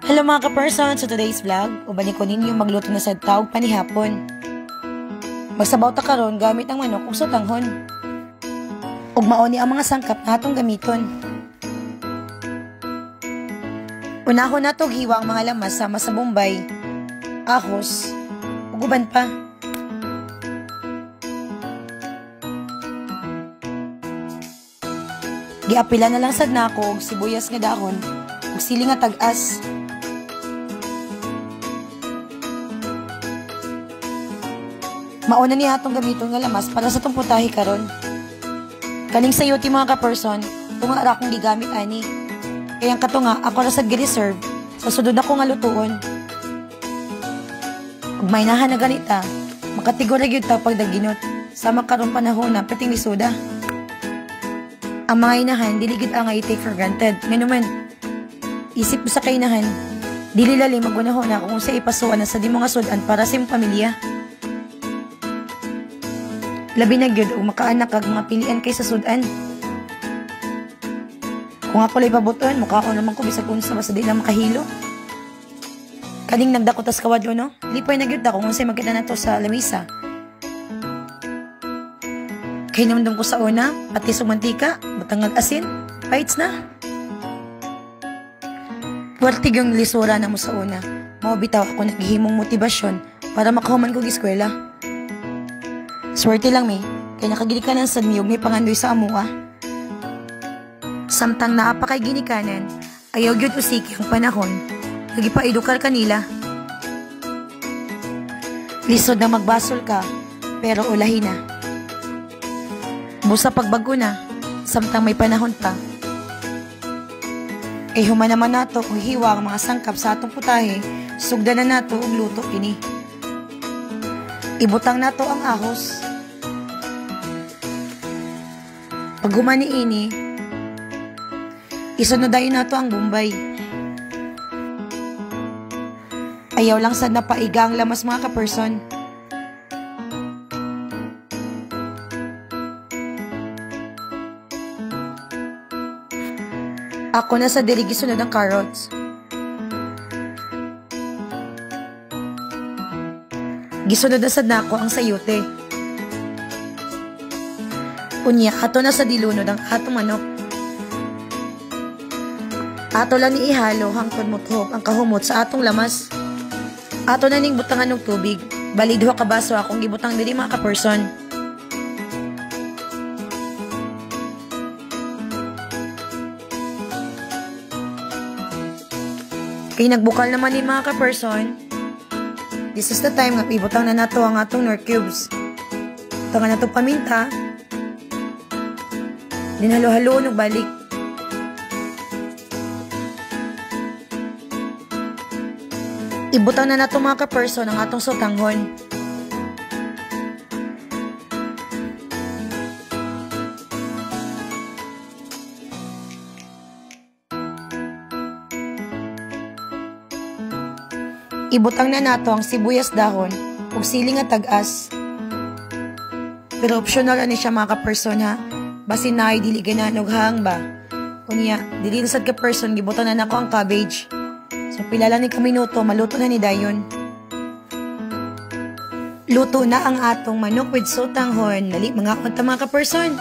Hello mga ka-person, sa today's vlog, ubani ko ninyo magluto na sa tawag panihapon. Magsabaw ta karon gamit ang manok ug sotanghon. Ug maoni ang mga sangkap na atong gamiton. Unahon nato hiwa ang mga lamas sama sa bombay, ahos, ug uban pa. Giapila na lang sad nako og sibuyas nga dahon ug sili nga tag-as. Mauna niya atong gamiton nga lamas para sa itong putahe karon. Kaning sayuti mga ka-person, ito nga ra akong gigamit ani. Kaya ang kato nga, ako ra sad gi-reserve sa sudod ako nga lutuon. Ug may nahan na ganita, makatigura gyud ta pag daginot. Sama karon panahon na pating lisuda. Ang mga inahan, dili gyud ang i-take for granted. Nganuman, isip mo sa kainahan, dili lalim magunahon na kung sa ipasuan na sa di mo nga sudan para sa imong pamilya. Labi na gyud og makaanak kag mga pilian kay sa sudan. Kung ako lay pabuton, mukhaon naman ko bisag unsa basta di na makahilo. Kaning nagdako tas kawadlo no? Lipay na gyud ta kung unsay magkita nato sa lamisa. Kay namdum ko sa una, pati sa mantika, butang asin, bites na. Puwerte yung lisura na mo sa una. Mao bitaw ako naghihimong motibasyon para makahuman ko giskwela. Swerte lang mi, kaya nakagilikanan sa niyog may pangandoy sa amua. Samtang naapa kay ginikanan, ayaw gyud usiki ang panahon, nagipaedukar kanila. Lisod na magbasol ka, pero ulahi na. Busa pagbago na, samtang may panahon pa. Kay human naman nato kung hiwa ang mga sangkap sa atong putahe, sugdan na nato og luto kini. Ibutang nato ang ahos. Pag humani ini, isunod-dayon nato ang bombay. Ayaw lang sad napaiga ang lamas mga ka-person. Ako na sa diri gisunod ang carrots. Gisunod na sad nako ang sayote. Unya, ato na sa dilunod ang atong manok. Ato lang ni ihalo hangtod muthog ang kahumot sa atong lamas. Ato na ning butangan ng tubig. Bali duha ka baso akong gibutang diri mga ka-person. Kay nagbukal naman ni mga ka-person, this is the time nga ibutang na nato ang atong nor cubes. Butangan nato paminta. Dinhalo-halo og balik. Ibutang na nato mga ka-person ang atong sotanghon. Ibutang na nato ang sibuyas dahon ug sili nga tag-as. Pero optional ani siya mga ka-person ha. Basin na ay dili ganan og hang ba. Unya, dili na sad ka-person gibutang na nako ang cabbage. So pila lang ni ka minuto maluto na ni dayon. Luto na ang atong manok with sotanghon. Dali mga unta mga ka-person.